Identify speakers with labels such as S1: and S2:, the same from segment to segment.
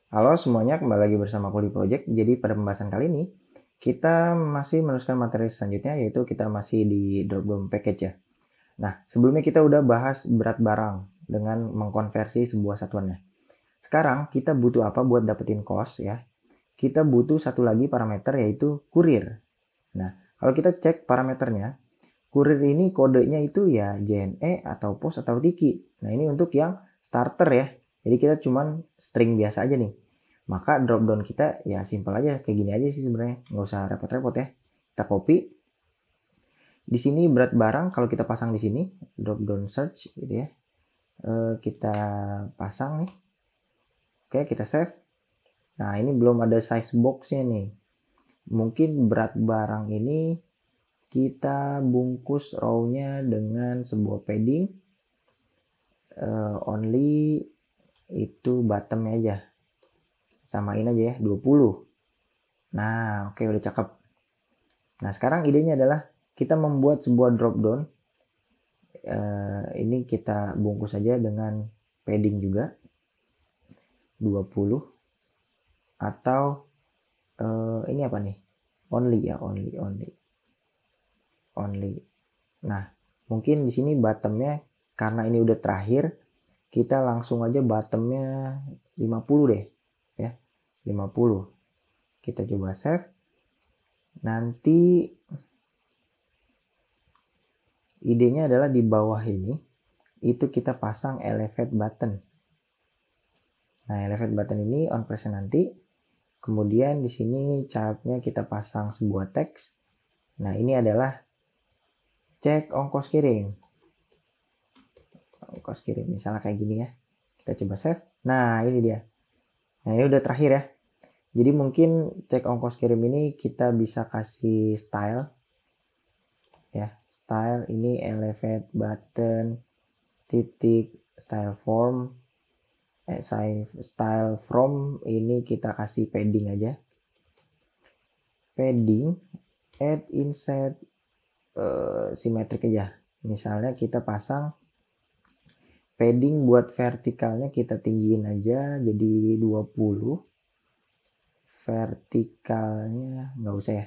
S1: Halo semuanya, kembali lagi bersama Kuli Project. Jadi pada pembahasan kali ini, kita masih meneruskan materi selanjutnya, yaitu kita masih di drop-down package ya. Nah, sebelumnya kita udah bahas berat barang dengan mengkonversi sebuah satuannya. Sekarang kita butuh apa buat dapetin cost ya? Kita butuh satu lagi parameter yaitu kurir. Nah, kalau kita cek parameternya, kurir ini kodenya itu ya JNE atau POS atau Tiki. Nah, ini untuk yang starter ya. Jadi kita cuman string biasa aja nih. Maka drop down kita ya simple aja kayak gini aja sih sebenarnya, nggak usah repot-repot ya. Kita copy. Di sini berat barang kalau kita pasang di sini drop down search gitu ya. Kita pasang nih. Oke, kita save. Nah, ini belum ada size boxnya nih. Mungkin berat barang ini kita bungkus row-nya dengan sebuah padding only itu bottomnya aja. Samain aja ya 20. Nah, oke udah cakep. Nah, sekarang idenya adalah kita membuat sebuah drop down. Ini kita bungkus saja dengan padding juga 20 atau ini apa nih? Only ya, only. Nah, mungkin di sini bottomnya karena ini udah terakhir, kita langsung aja bottomnya 50 deh ya. 50. Kita coba save. Nanti idenya adalah di bawah ini itu kita pasang elevate button. Nah, elevate button ini on press nanti. Kemudian di sini childnya kita pasang sebuah teks. Nah, ini adalah cek ongkos kirim. Ongkos kirim misalnya kayak gini ya. Kita coba save. Nah, ini dia. Nah, ini udah terakhir ya. Jadi mungkin cek ongkos kirim ini kita bisa kasih style ya. Style ini elevate button titik style form style from ini kita kasih padding aja. Padding add inset simetrik aja. Misalnya kita pasang padding buat vertikalnya kita tinggiin aja jadi 20. Vertikalnya nggak usah ya.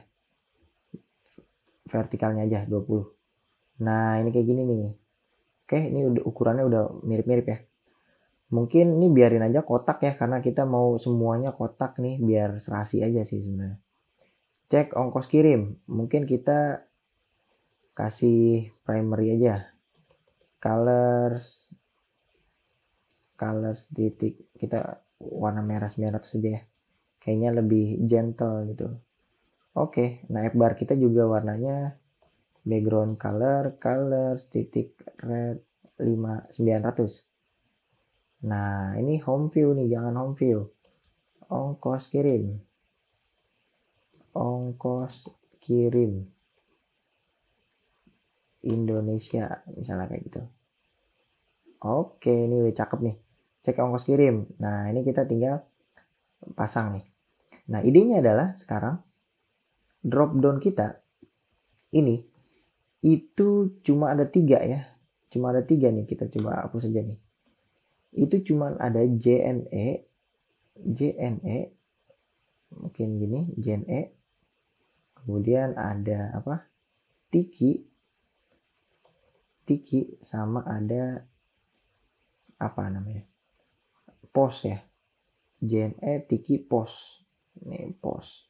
S1: Vertikalnya aja 20. Nah, ini kayak gini nih. Oke, ini udah ukurannya udah mirip-mirip ya. Mungkin ini biarin aja kotak ya karena kita mau semuanya kotak nih biar serasi aja sih sebenarnya. Cek ongkos kirim. Mungkin kita kasih primary aja. Colors titik kita warna merah saja ya. Kayaknya lebih gentle gitu. Oke, nah F-bar kita juga warnanya background colors titik red 5900. Nah, ini home view nih, jangan home view. Ongkos kirim. Ongkos kirim Indonesia misalnya kayak gitu. Oke, ini udah cakep nih. Cek ongkos kirim. Nah, ini kita tinggal pasang nih. Nah, idenya adalah sekarang drop down kita ini itu cuma ada 3 ya. Cuma ada 3 nih, kita coba hapus saja nih. Itu cuma ada JNE, mungkin gini, JNE. Kemudian ada apa? Tiki sama ada apa namanya? POS ya. JNE Tiki POS. Ini POS.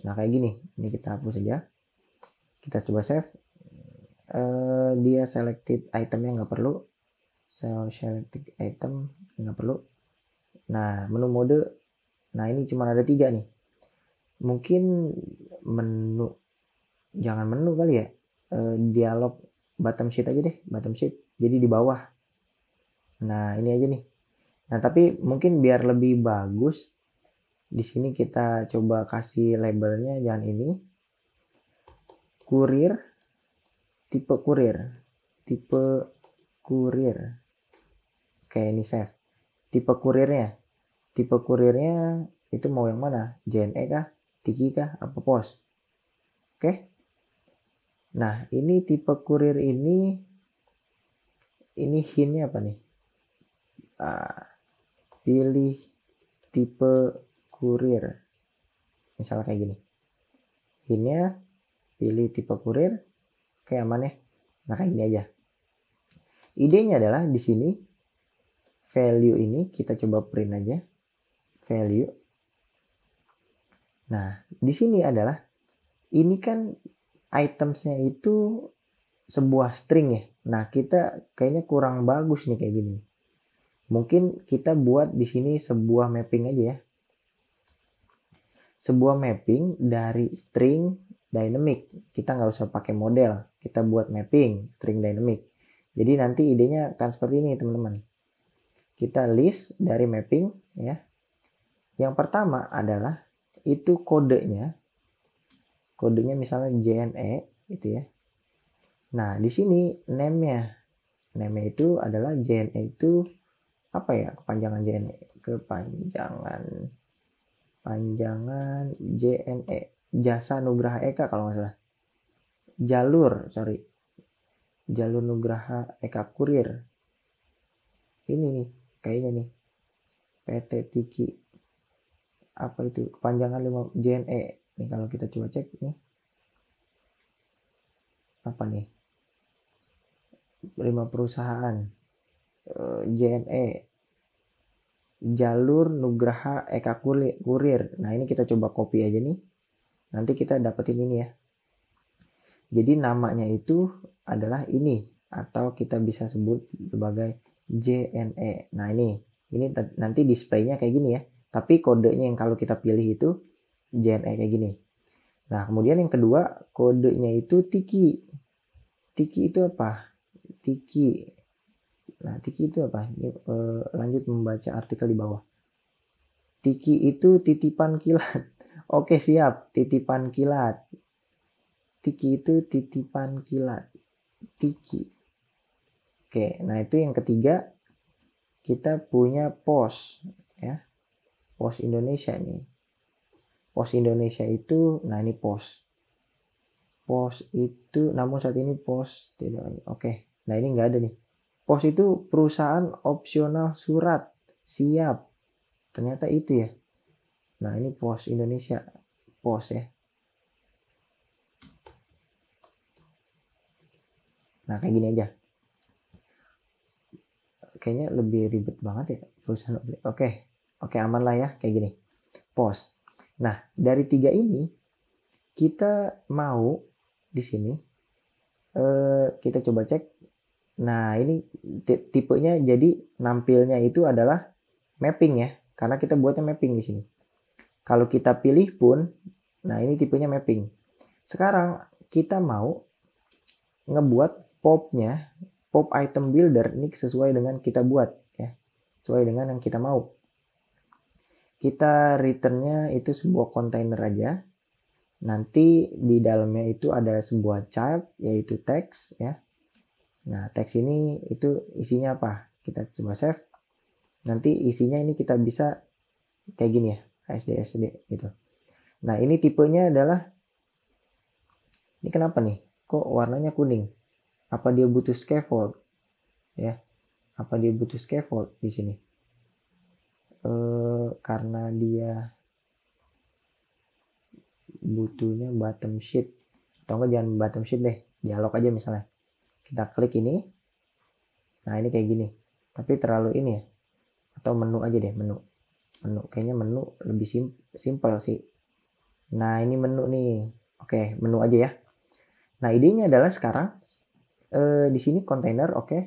S1: Nah, kayak gini. Ini kita hapus saja. Kita coba save. Dia selected itemnya nggak perlu. Selected item nggak perlu. Nah, menu mode. Nah, ini cuma ada 3 nih. Mungkin menu. Jangan menu kali ya. Dialog bottom sheet aja deh. Bottom sheet. Jadi di bawah. Nah, ini aja nih. Nah, tapi mungkin biar lebih bagus. Di sini kita coba kasih labelnya jangan ini. Kurir. Tipe kurir. Oke, ini save. Tipe kurirnya itu mau yang mana? JNE kah? Tiki kah? Apa POS? Oke. Nah, ini tipe kurir ini hintnya apa nih? pilih tipe kurir. Misalnya kayak gini. Ini ya, pilih tipe kurir. Oke, aman ya. Nah, kayak gini aja. Idenya adalah di sini value ini kita coba print aja. Value. Nah, di sini adalah ini kan itemsnya itu sebuah string ya. Nah, kita kayaknya kurang bagus nih kayak gini. Mungkin kita buat di sini sebuah mapping aja ya. Sebuah mapping dari string dynamic. Kita nggak usah pakai model. Kita buat mapping string dynamic. Jadi nanti idenya akan seperti ini teman-teman. Kita list dari mapping ya. Yang pertama adalah itu kodenya. Kodenya misalnya JNE gitu ya. Nah, di sini name-nya. Name-nya itu adalah JNE itu apa ya? Kepanjangan JNE. Panjangan JNE. Jasa Nugraha Eka kalau nggak salah. Jalur Nugraha Eka Kurir. Ini nih, kayaknya nih. PT Tiki. Apa itu? Kepanjangan 5 JNE. Nih kalau kita coba cek nih. Apa nih? 5 perusahaan. JNE. Jalur Nugraha Eka Kurir. Nah, ini kita coba copy aja nih. Nanti kita dapetin ini ya. Jadi namanya itu adalah ini atau kita bisa sebut sebagai JNE. Nah, ini nanti displaynya kayak gini ya. Tapi kodenya yang kalau kita pilih itu JNE kayak gini. Nah, kemudian yang kedua kodenya itu Tiki. Tiki itu apa? Tiki. Nah, Tiki itu apa? Ini, lanjut membaca artikel di bawah. Tiki itu titipan kilat. Oke, siap. Titipan kilat. Tiki itu titipan kilat. Tiki. Oke, nah itu yang ketiga. Kita punya pos. Ya. Pos Indonesia nih. Pos Indonesia itu, nah ini pos. Pos itu, namun saat ini pos tidak. Oke, nah ini nggak ada nih. Pos itu perusahaan opsional surat. Siap. Ternyata itu ya. Nah, ini pos Indonesia. Pos ya. Nah, kayak gini aja. Kayaknya lebih ribet banget ya. Perusahaan. Oke, aman lah ya. Kayak gini. Pos. Nah, dari 3 ini, kita mau di sini. Kita coba cek. Nah, ini tipenya jadi nampilnya itu adalah mapping ya. Karena kita buatnya mapping di sini. Kalau kita pilih pun, nah ini tipenya mapping. Sekarang kita mau ngebuat popnya, pop item builder ini sesuai dengan kita buat ya. Sesuai dengan yang kita mau. Kita returnnya itu sebuah container aja. Nanti di dalamnya itu ada sebuah child yaitu text ya. Nah, teks ini itu isinya apa? Kita coba save. Nanti isinya ini kita bisa kayak gini ya, ASD gitu. Nah, ini tipenya adalah ini kenapa nih? Kok warnanya kuning? Apa dia butuh scaffold? Ya. Apa dia butuh scaffold di sini? Karena dia butuhnya bottom sheet. Atau enggak jangan bottom sheet deh, dialog aja misalnya. Kita klik ini. Nah, ini kayak gini. Tapi terlalu ini ya. Atau menu aja deh, menu. Kayaknya menu lebih simple sih. Nah, ini menu nih. Oke, menu aja ya. Nah, idenya adalah sekarang di sini container, oke.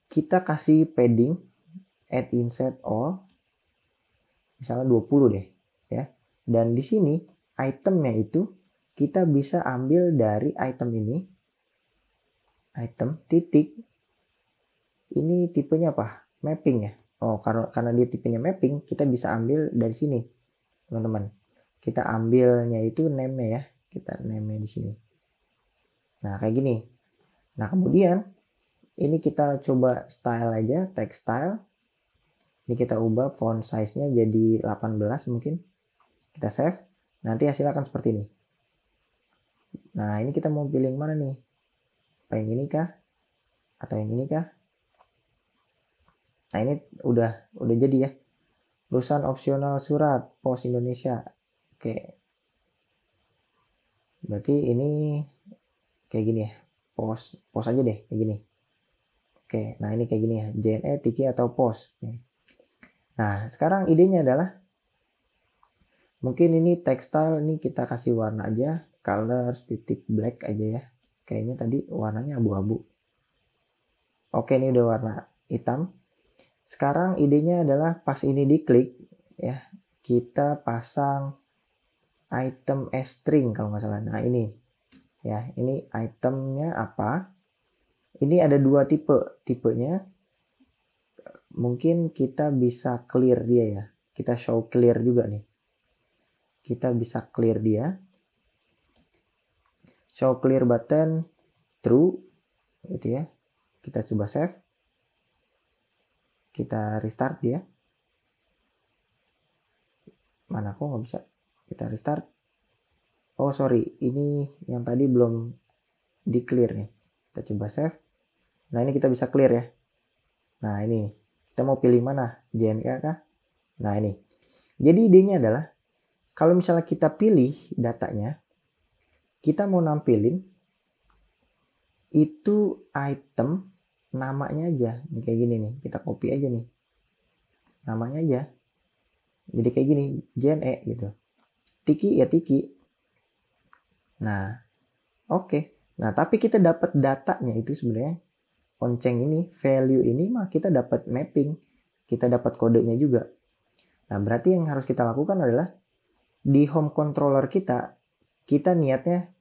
S1: Kita kasih padding add insert all. Misalnya 20 deh, ya. Dan di sini itemnya itu kita bisa ambil dari item ini. Item titik ini tipenya apa? Mapping ya. Oh, karena dia tipenya mapping, kita bisa ambil dari sini, teman-teman. Kita ambilnya itu name-nya ya. Kita name-nya di sini. Nah, kayak gini. Nah, kemudian ini kita coba style aja, text style. Ini kita ubah font size-nya jadi 18 mungkin. Kita save. Nanti hasilnya akan seperti ini. Nah, ini kita mau pilih yang mana nih? Apa yang ini kah? Atau yang ini kah? Nah ini udah jadi ya. Perusahaan opsional surat Pos Indonesia. Oke. Berarti ini kayak gini ya. Pos aja deh kayak gini. Oke, nah ini kayak gini ya. JNE, Tiki atau Pos. Nah, sekarang idenya adalah mungkin ini tekstil, ini kita kasih warna aja, colors titik black aja ya. Kayaknya tadi warnanya abu-abu. Oke, ini udah warna hitam. Sekarang idenya adalah pas ini diklik ya, kita pasang item string kalau nggak salah. Nah ini ya, ini itemnya apa? Ini ada dua tipenya. Mungkin kita bisa clear dia ya. Kita show clear juga nih. Kita bisa clear dia. Show clear button true gitu ya. Kita coba save. Kita restart dia. Mana kok nggak bisa? Kita restart. Oh sorry, ini yang tadi belum di clear nih. Kita coba save. Nah ini kita bisa clear ya. Nah ini kita mau pilih mana? JNK kah? Nah ini. Jadi idenya adalah kalau misalnya kita pilih datanya, kita mau nampilin itu item namanya aja. Ini kayak gini nih, kita copy aja nih. Namanya aja. Jadi kayak gini, JNE gitu. Tiki ya Tiki. Nah, oke. Nah, tapi kita dapat datanya itu sebenarnya onceng ini, value ini mah kita dapat mapping. Kita dapat kodenya juga. Nah, berarti yang harus kita lakukan adalah di home controller kita niatnya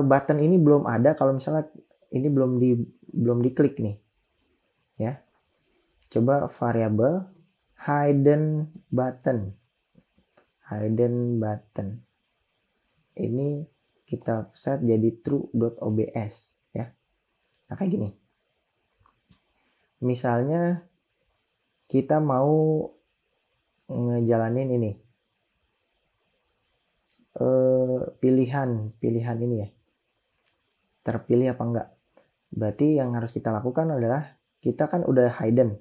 S1: button ini belum ada kalau misalnya ini belum diklik nih. Ya. Coba variabel hidden button. Ini kita set jadi true.obs ya. Nah, kayak gini. Misalnya kita mau ngejalanin ini. Pilihan ini ya. Terpilih apa enggak? Berarti yang harus kita lakukan adalah kita kan udah hidden.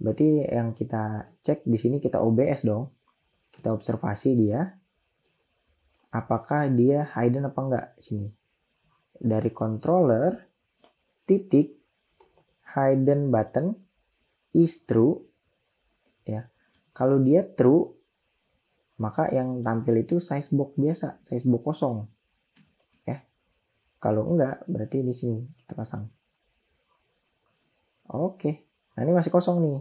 S1: Berarti yang kita cek di sini kita OBS dong. Kita observasi dia. Apakah dia hidden apa enggak sini. Dari controller titik hidden button is true ya. Kalau dia true maka yang tampil itu size box biasa, size box kosong. Ya. Kalau enggak berarti di sini kita pasang. Oke. Nah, ini masih kosong nih.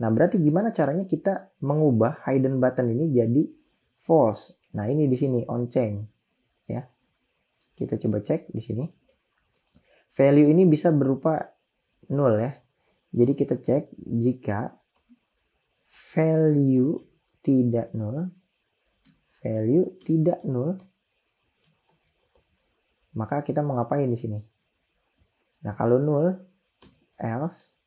S1: Nah, berarti gimana caranya kita mengubah hidden button ini jadi false? Nah, ini di sini onceng ya. Kita coba cek di sini. Value ini bisa berupa 0 ya. Jadi kita cek jika value tidak 0, maka kita mau ngapain di sini? Nah, kalau 0 else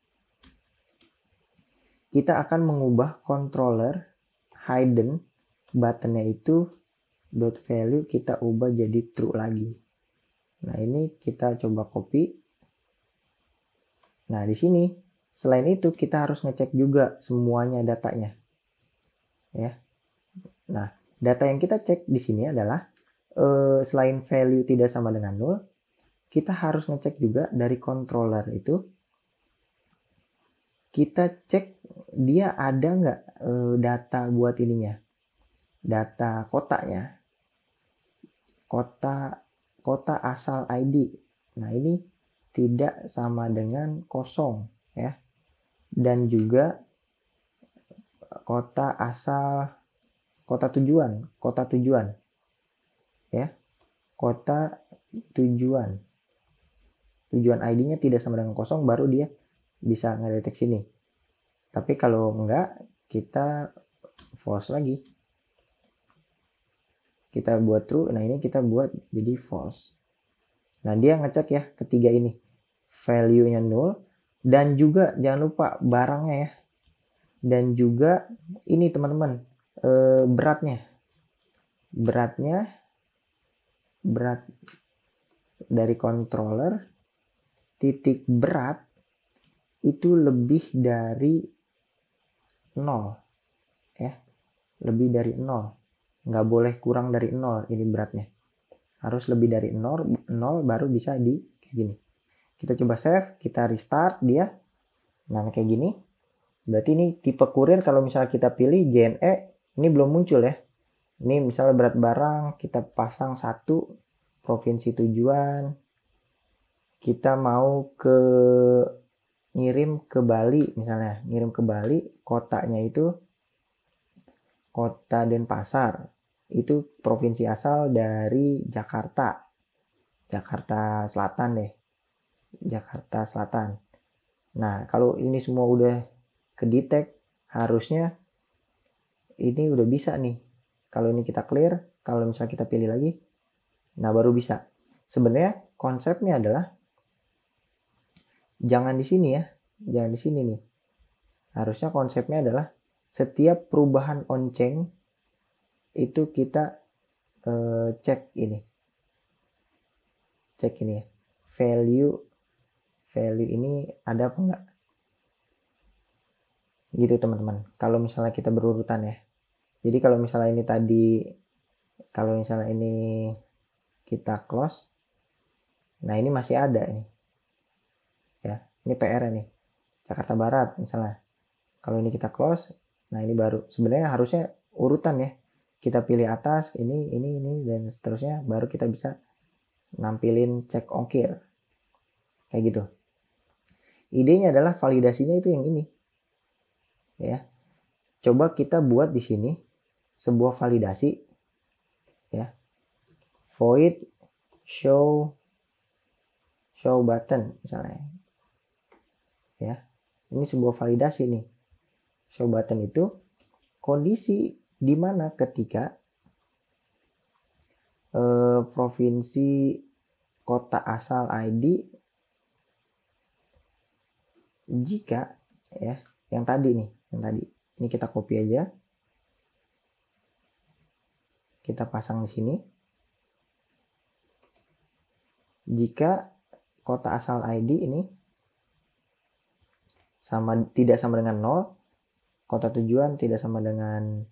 S1: kita akan mengubah controller hidden buttonnya itu dot value kita ubah jadi true lagi. Nah, ini kita coba copy. Nah, di sini selain itu kita harus ngecek juga semuanya datanya. Ya. Nah, data yang kita cek di sini adalah selain value tidak sama dengan 0, kita harus ngecek juga dari controller itu. Kita cek dia ada nggak data buat ininya. Data kotanya. Kota asal ID. Nah, ini tidak sama dengan kosong ya. Dan juga kota tujuan ya. Kota tujuan ID-nya tidak sama dengan kosong baru dia bisa ngedeteksi ini. Tapi kalau enggak kita false lagi. Kita buat true, nah ini kita buat jadi false. Nah, dia ngecek ya ketiga ini. Value-nya 0 dan juga jangan lupa barangnya ya. Dan juga ini teman-teman, berat dari controller titik berat itu lebih dari 0 ya, lebih dari 0, nggak boleh kurang dari 0 ini beratnya, harus lebih dari 0 baru bisa di kayak gini. Kita coba save, kita restart dia. Nah kayak gini, berarti ini tipe kurir. Kalau misalnya kita pilih JNE, ini belum muncul ya. Ini misalnya berat barang, kita pasang 1, provinsi tujuan, kita mau ngirim ke Bali misalnya, ngirim ke Bali, kotanya itu kota Denpasar, itu provinsi asal dari Jakarta Selatan deh, Jakarta Selatan. Nah kalau ini semua udah kedetek, harusnya ini udah bisa nih. Kalau ini kita clear, kalau misalnya kita pilih lagi, nah baru bisa. Sebenarnya konsepnya adalah jangan di sini ya, jangan di sini nih. Harusnya konsepnya adalah setiap perubahan onceng itu kita cek ini ya, value ini ada apa enggak, gitu teman-teman. Kalau misalnya kita berurutan ya, jadi kalau misalnya ini tadi, kalau misalnya ini kita close, nah ini masih ada ini ya, ini PR nih Jakarta Barat misalnya. Kalau ini kita close, nah ini baru. Sebenarnya harusnya urutan ya, kita pilih atas ini dan seterusnya, baru kita bisa nampilin cek ongkir kayak gitu. Idenya adalah validasinya itu yang ini ya. Coba kita buat di sini sebuah validasi ya, void show button misalnya ya. Ini sebuah validasi nih. Show button itu kondisi di mana ketika provinsi kota asal ID, jika ya yang tadi ini kita copy aja, kita pasang di sini. Jika kota asal ID ini tidak sama dengan 0, kota tujuan tidak sama dengan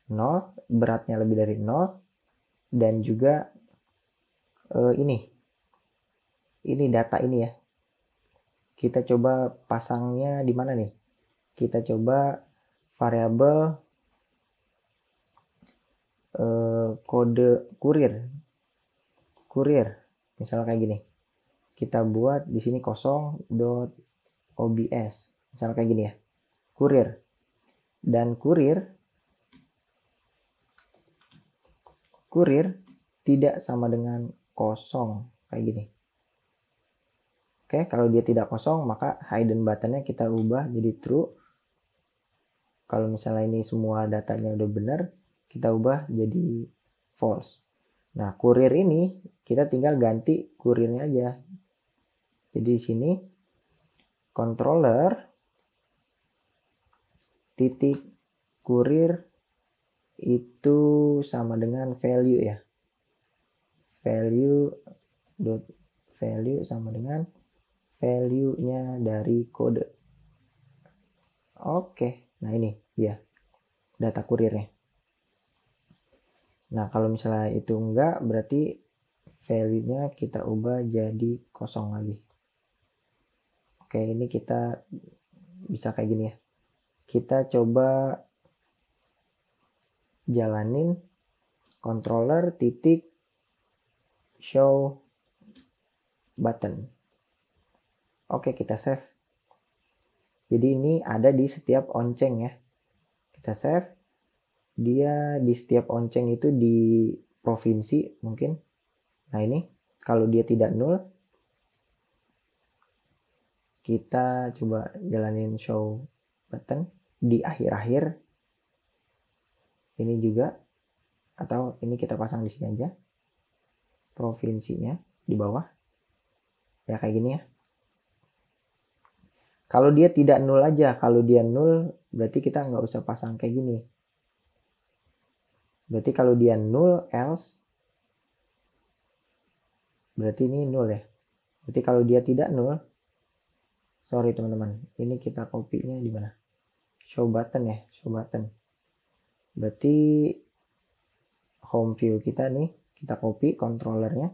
S1: 0, beratnya lebih dari 0, dan juga ini data ini ya, kita coba pasangnya di mana nih. Kita coba variabel kode kurir misalnya kayak gini. Kita buat di sini 0.obs misalnya kayak gini ya, kurir. Dan kurir tidak sama dengan kosong kayak gini. Oke, kalau dia tidak kosong, maka hidden buttonnya kita ubah jadi true. Kalau misalnya ini semua datanya udah benar, kita ubah jadi false. Nah, kurir ini kita tinggal ganti kurirnya aja. Jadi di sini controller titik kurir itu sama dengan value ya. Value sama dengan value-nya dari kode. Oke, nah ini dia data kurirnya. Nah kalau misalnya itu enggak, berarti value-nya kita ubah jadi kosong lagi. Oke, ini kita bisa kayak gini ya. Kita coba jalanin controller titik show button. Oke, kita save. Jadi ini ada di setiap onceng ya. Kita save. Dia di setiap onceng itu di provinsi mungkin. Nah ini kalau dia tidak nul, kita coba jalanin show button di akhir-akhir. Ini juga, atau ini kita pasang di sini aja provinsinya di bawah ya, kayak gini ya. Kalau dia tidak nul aja, kalau dia nul berarti kita nggak usah pasang kayak gini. Berarti kalau dia nul else, berarti ini nul ya. Berarti kalau dia tidak nul, Sorry teman-teman, ini kita copy-nya di mana? Show button ya, show button. Berarti home view kita nih, kita copy controllernya,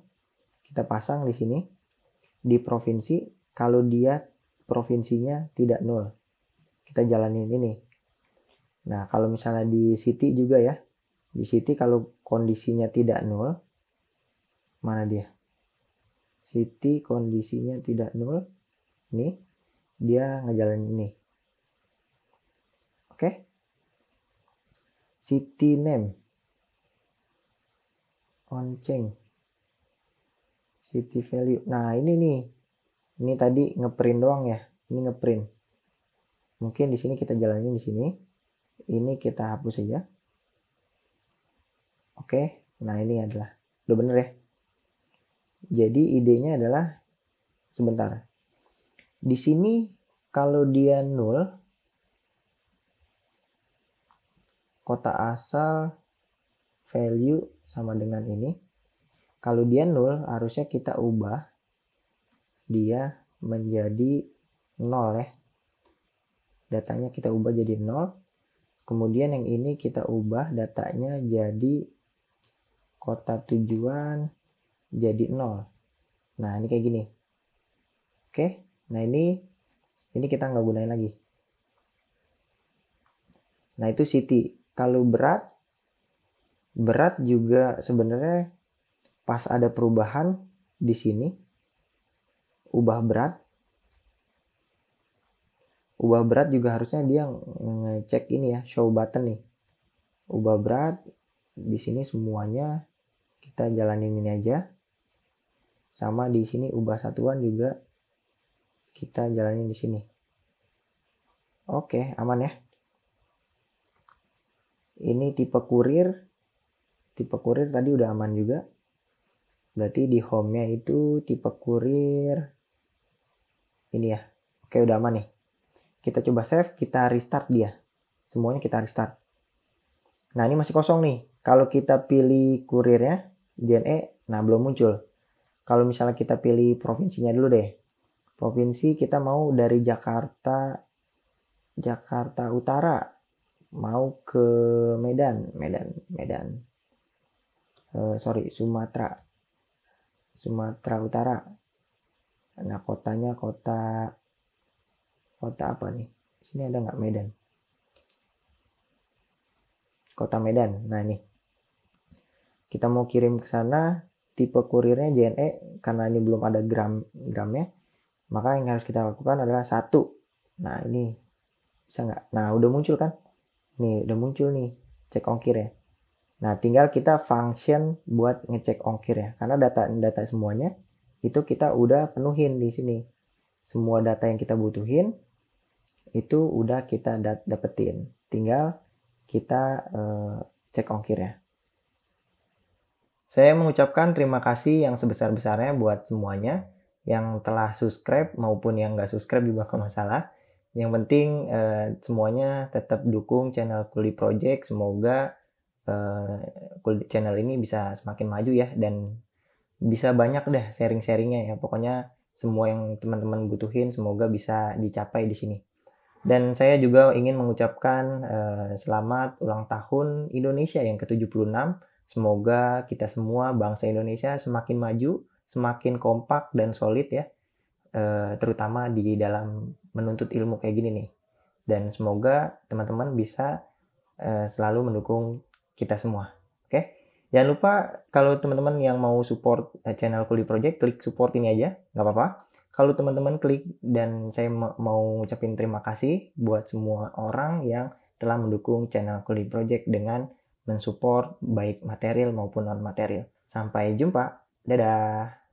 S1: kita pasang di sini di provinsi. Kalau dia provinsinya tidak nol, kita jalanin ini. Nah, kalau misalnya di city juga ya, di city kalau kondisinya tidak nol, mana dia? City kondisinya tidak nol, nih dia ngejalanin ini. Oke. City name on-chain, city value. Nah, ini nih. Ini tadi ngeprint doang ya. Ini ngeprint. Mungkin di sini kita jalanin di sini. Ini kita hapus saja. Oke. Nah, ini adalah udah bener ya. Jadi idenya adalah sebentar. Di sini kalau dia nol, kota asal value sama dengan ini. Kalau dia nol, harusnya kita ubah dia menjadi 0 ya. Datanya kita ubah jadi 0. Kemudian yang ini kita ubah datanya jadi kota tujuan jadi 0. Nah, ini kayak gini. Oke. Nah, ini kita nggak gunain lagi. Nah, itu city. Kalau berat juga sebenarnya pas ada perubahan di sini, ubah berat juga harusnya dia ngecek ini ya, show button nih. Ubah berat di sini semuanya kita jalanin ini aja. Sama di sini ubah satuan juga kita jalanin di sini. Oke, aman ya. Ini tipe kurir. Tipe kurir tadi udah aman juga. Berarti di home-nya itu tipe kurir ini ya. Oke, udah aman nih. Kita coba save, kita restart dia. Semuanya kita restart. Nah, ini masih kosong nih. Kalau kita pilih kurirnya JNE, nah belum muncul. Kalau misalnya kita pilih provinsinya dulu deh. Provinsi kita mau dari Jakarta Utara mau ke Medan. Sumatera Utara. Nah, kotanya kota apa nih? Sini ada nggak Medan? Kota Medan. Nah, ini kita mau kirim ke sana, tipe kurirnya JNE. Karena ini belum ada gramnya, maka yang harus kita lakukan adalah 1. Nah, ini bisa nggak? Nah, udah muncul kan? Nih, udah muncul nih, cek ongkir ya. Nah, tinggal kita function buat ngecek ongkir ya. Karena data semuanya itu kita udah penuhin di sini. Semua data yang kita butuhin itu udah kita dapetin. Tinggal kita cek ongkir ya. Saya mengucapkan terima kasih yang sebesar-besarnya buat semuanya yang telah subscribe maupun yang nggak subscribe juga nggak masalah. Yang penting semuanya tetap dukung channel Kuli Project. Semoga channel ini bisa semakin maju ya, dan bisa banyak deh sharing-sharingnya ya. Pokoknya semua yang teman-teman butuhin semoga bisa dicapai di sini. Dan saya juga ingin mengucapkan selamat ulang tahun Indonesia yang ke-76. Semoga kita semua bangsa Indonesia semakin maju, semakin kompak dan solid ya. Terutama di dalam menuntut ilmu kayak gini nih. Dan semoga teman-teman bisa selalu mendukung kita semua. Oke? Jangan lupa kalau teman-teman yang mau support channel Kuli Project, klik support ini aja, nggak apa-apa. Kalau teman-teman klik, dan saya mau ucapin terima kasih buat semua orang yang telah mendukung channel Kuli Project dengan mensupport baik material maupun non-material. Sampai jumpa. Dadah.